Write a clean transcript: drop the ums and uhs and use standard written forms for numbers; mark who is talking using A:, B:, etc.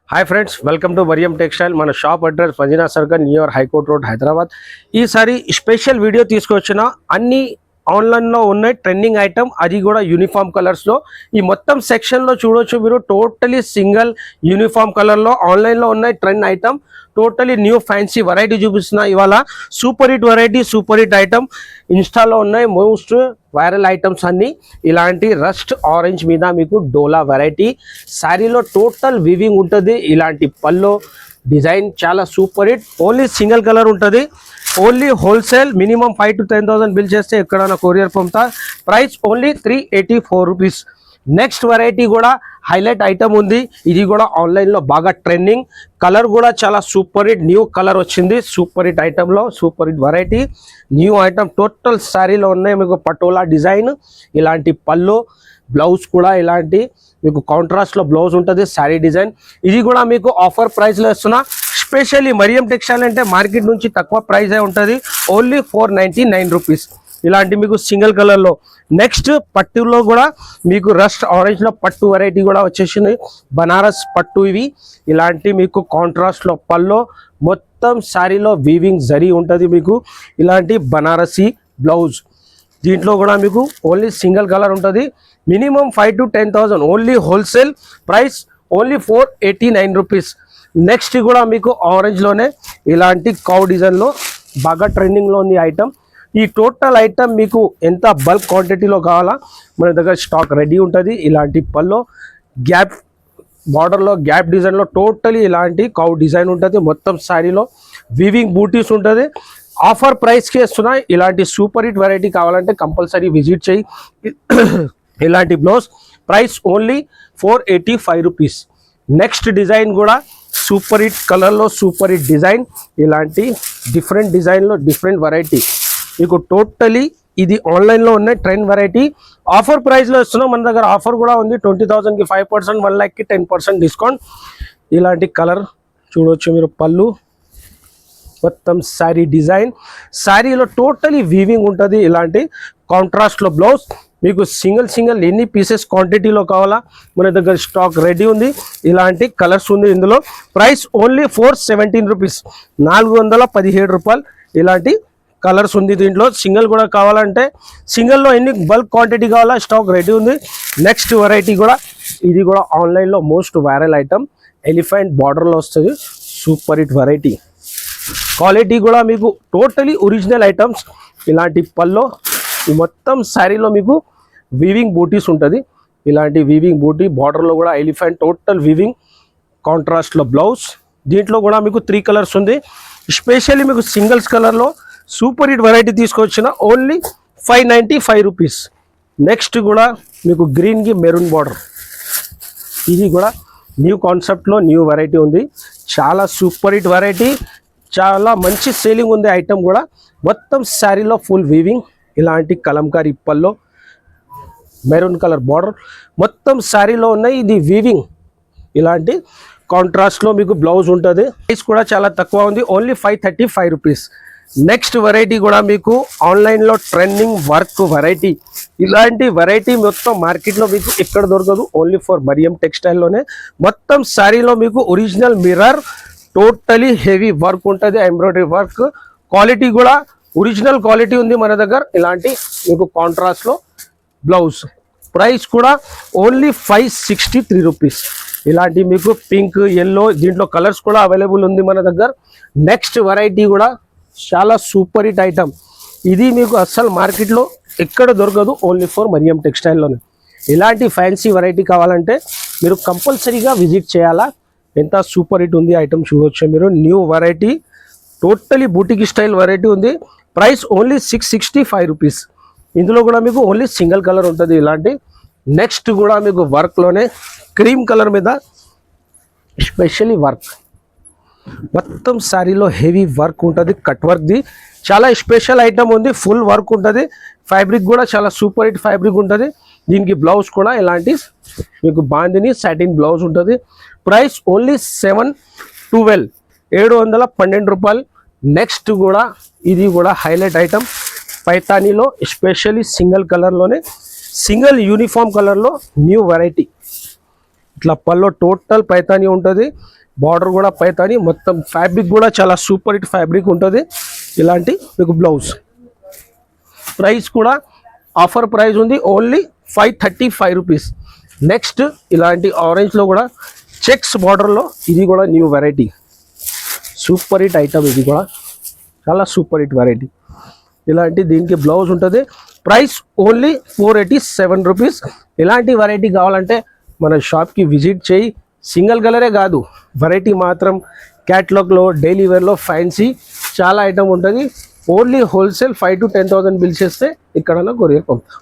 A: Hi friends welcome to Mariam textile मन shop address Madina circle near high court road Hyderabad. ఈసారి special video తీసుకొచ్చిన అన్ని online లో ఉన్న ట్రెండింగ్ ఐటమ్ అది కూడా యూనిఫామ్ కలర్స్ లో ఈ మొత్తం సెక్షన్ లో చూడొచ్చు మీరు టోటలీ సింగిల్ యూనిఫామ్ కలర్ లో ఆన్లైన్ లో ఉన్న trend item totally new fancy variety చూపిస్తున్నా। ఇవాళ super hit variety super hit item ఇన్స్టాలో ఉన్నాయి మోస్ట్ వైరల్ ఐటమ్స్ అన్ని ఇలాంటి రస్ట్ ఆరెంజ్ మీద మీకు డోలా వెరైటీ సారీలో టోటల్ వివింగ్ ఉంటుంది। ఇలాంటి పల్లో డిజైన్ చాలా super hit only single colour ఉంటుంది only wholesale minimum 5 to 10,000 bill చేస్తే ఎక్కడైనా కొరియర్ పంపుతా price only 384 rupees. Next variety కూడా హైలైట్ ఐటమ్ ఉంది ఇది కూడా ఆన్లైన్ లో బాగా ట్రెండింగ్ కలర్ కూడా చాలా సూపర్ హిట్ న్యూ కలర్ వచ్చింది సూపర్ హిట్ ఐటమ్ లో super hit variety new item total సారీలో ఉన్నాయి మీకు పటోలా డిజైన్ ఇలాంటి పల్లో బ్లౌజ్ కూడా ఇలాంటి మీకు కాంట్రాస్ట్ లో బ్లౌజ్ ఉంటుంది సారీ డిజైన్ ఇది కూడా మీకు ఆఫర్ ప్రైస్ లో ఇస్తున్నా। స్పెషల్లీ మరియం టెక్స్టైల్ అంటే మార్కెట్ నుంచి తక్కువ ప్రైస్ ఉంటుంది ఓన్లీ 499 రూపీస్ ఇలాంటి మీకు సింగిల్ కలర్ లో। నెక్స్ట్ పట్టులో కూడా మీకు రస్ట్ ఆరెంజ్ లో పట్టు వెరైటీ కూడా వచ్చేసింది బనారస్ పట్టు ఇవి ఇలాంటి మీకు కాంట్రాస్ట్ లో పల్లో మొత్తం సారీలో వీవింగ్ జరీ ఉంటుంది మీకు ఇలాంటి బనారసి బ్లౌజ్ దీంట్లో కూడా మీకు ఓన్లీ సింగిల్ కలర్ ఉంటుంది minimum 5 to 10,000 only wholesale price only 489 rupees. Next కూడా మీకు ఆరెంజ్ లోనే ఇలాంటి కౌ డిజైన్ లో బాగా ట్రెండింగ్ లో ఉంది ఐటమ్ ఈ టోటల్ ఐటమ్ మీకు ఎంత బల్క్ క్వాంటిటీలో కావాలా మన దగ్గర స్టాక్ రెడీ ఉంటుంది ఇలాంటి పల్లో గ్యాప్ బార్డర్లో గ్యాప్ డిజైన్లో టోటలీ ఇలాంటి కౌ డిజైన్ ఉంటుంది మొత్తం శారీలో వీవింగ్ బూటీస్ ఉంటుంది ఆఫర్ ప్రైస్కి ఇస్తున్నాయి ఇలాంటి సూపర్ హిట్ వెరైటీ కావాలంటే కంపల్సరీ విజిట్ చేయి ఇలాంటి blouse price only 485 rupees. Next design కూడా సూపర్ హిట్ కలర్లో సూపర్ హిట్ డిజైన్ ఇలాంటి డిఫరెంట్ డిజైన్లో డిఫరెంట్ వెరైటీ మీకు టోటలీ ఇది ఆన్లైన్లో ఉన్న ట్రెండ్ వెరైటీ ఆఫర్ ప్రైస్లో ఇస్తున్నాం మన దగ్గర ఆఫర్ కూడా ఉంది 20,000కి 5% 1 lakhకి 10% డిస్కౌంట్ ఇలాంటి కలర్ చూడవచ్చు మీరు పళ్ళు మొత్తం శారీ డిజైన్ శారీలో టోటలీ వీవింగ్ ఉంటుంది ఇలాంటి కాంట్రాస్ట్లో బ్లౌజ్ మీకు సింగిల్ ఎన్ని పీసెస్ క్వాంటిటీలో కావాలా మన దగ్గర స్టాక్ రెడీ ఉంది ఇలాంటి కలర్స్ ఉంది ఇందులో ప్రైస్ ఓన్లీ 417 రూపీస్ 417 రూపాయలు ఇలాంటి కలర్స్ ఉంది దీంట్లో సింగిల్ కూడా కావాలంటే సింగిల్లో ఎన్ని బల్క్ క్వాంటిటీ కావాలా స్టాక్ రెడీ ఉంది। నెక్స్ట్ వెరైటీ కూడా ఇది కూడా ఆన్లైన్లో మోస్ట్ వైరల్ ఐటమ్ ఎలిఫెంట్ బార్డర్లో వస్తుంది సూపర్ హిట్ వెరైటీ క్వాలిటీ కూడా మీకు టోటలీ ఒరిజినల్ ఐటమ్స్ ఇలాంటి పల్లో ఈ మొత్తం శారీలో మీకు వీవింగ్ బూటీస్ ఉంటుంది ఇలాంటి వీవింగ్ బూటీ బార్డర్లో కూడా ఎలిఫెంట్ టోటల్ వీవింగ్ కాంట్రాస్ట్లో బ్లౌజ్ దీంట్లో కూడా మీకు 3 కలర్స్ ఉంది స్పెషల్లీ మీకు సింగిల్స్ కలర్లో సూపర్ హిట్ వెరైటీ తీసుకొచ్చిన ఓన్లీ 595 రూపీస్। నెక్స్ట్ కూడా మీకు గ్రీన్కి మెరూన్ బార్డర్ ఇది కూడా న్యూ కాన్సెప్ట్లో న్యూ వెరైటీ ఉంది చాలా సూపర్ హిట్ వెరైటీ చాలా మంచి సేలింగ్ ఉంది ఐటమ్ కూడా మొత్తం శారీలో ఫుల్ వీవింగ్ ఇలాంటి కలంకారీ పల్లో మెరూన్ కలర్ బార్డర్ మొత్తం శారీలో ఉన్నాయి ఇది వీవింగ్ ఇలాంటి కాంట్రాస్ట్లో మీకు బ్లౌజ్ ఉంటుంది ప్రైస్ కూడా చాలా తక్కువ ఉంది ఓన్లీ 535 రూపీస్। నెక్స్ట్ వెరైటీ కూడా మీకు ఆన్లైన్లో ట్రెండింగ్ వర్క్ వెరైటీ ఇలాంటి వెరైటీ మొత్తం మార్కెట్లో మీకు ఎక్కడ దొరకదు ఓన్లీ ఫర్ మరియం టెక్స్టైల్లోనే మొత్తం శారీలో మీకు original mirror totally heavy work ఉంటుంది ఎంబ్రాయిడరీ వర్క్ క్వాలిటీ కూడా ఒరిజినల్ క్వాలిటీ ఉంది మన దగ్గర ఇలాంటి మీకు కాంట్రాస్ట్లో బ్లౌజ్ ప్రైస్ కూడా ఓన్లీ 563 రూపీస్ ఇలాంటి మీకు పింక్ ఎల్లో దీంట్లో కలర్స్ కూడా అవైలబుల్ ఉంది మన దగ్గర। నెక్స్ట్ వెరైటీ కూడా చాలా సూపర్ హిట్ ఐటమ్ ఇది మీకు అస్సలు మార్కెట్లో ఎక్కడ దొరకదు ఓన్లీ ఫర్ మరియం టెక్స్టైల్లోనే ఇలాంటి ఫ్యాన్సీ వెరైటీ కావాలంటే మీరు కంపల్సరీగా విజిట్ చేయాలా ఎంత సూపర్ హిట్ ఉంది ఐటమ్ చూడవచ్చు మీరు new variety totally boutique style variety ఉంది ప్రైస్ ఓన్లీ 665 రూపీస్ ఇందులో కూడా మీకు ఓన్లీ సింగిల్ కలర్ ఉంటుంది ఇలాంటి నెక్స్ట్ కూడా మీకు వర్క్లోనే క్రీమ్ కలర్ మీద స్పెషల్లీ వర్క్ మొత్తం శారీలో హెవీ వర్క్ ఉంటుంది కట్ వర్క్ది చాలా స్పెషల్ ఐటమ్ ఉంది ఫుల్ వర్క్ ఉంటుంది ఫ్యాబ్రిక్ కూడా చాలా సూపర్ హిట్ ఫ్యాబ్రిక్ ఉంటుంది దీనికి బ్లౌజ్ కూడా ఇలాంటి మీకు బాందిని సాటిన్ బ్లౌజ్ ఉంటుంది ప్రైస్ ఓన్లీ 712 రూపాయలు। నెక్స్ట్ కూడా ఇది కూడా హైలైట్ ఐటమ్ పైతానీలో స్పెషల్లీ సింగిల్ కలర్లోనే సింగిల్ యూనిఫామ్ కలర్లో న్యూ వెరైటీ ఇట్లా పల్లో టోటల్ పైతాని ఉంటుంది, బార్డర్ కూడా పైతాని, మొత్తం ఫ్యాబ్రిక్ కూడా చాలా సూపర్ హిట్ ఫ్యాబ్రిక్ ఉంటుంది. ఇలాంటి మీకు బ్లౌజ్ ప్రైస్ కూడా ఆఫర్ ప్రైస్ ఉంది, ఓన్లీ 535 రూపీస్. నెక్స్ట్ ఇలాంటి ఆరెంజ్లో కూడా చెక్స్ బార్డర్లో, ఇది కూడా new variety, super hit item, ఇది కూడా చాలా సూపర్ హిట్ వెరైటీ. ఇలాంటి దీనికి బ్లౌజ్ ఉంటుంది, ప్రైస్ ఓన్లీ 487 రూపీస్. ఇలాంటి వెరైటీ కావాలంటే మన షాప్కి విజిట్ చేయి. సింగిల్ కలరే కాదు, వెరైటీ మాత్రం క్యాటలాగ్లో, డైలీ వేర్లో, ఫ్యాన్సీ చాలా ఐటమ్ ఉంటుంది. ఓన్లీ హోల్సేల్ 5,000 to 10,000 బిల్ చేస్తే ఇక్కడ కొరియర్ పంపుతాం.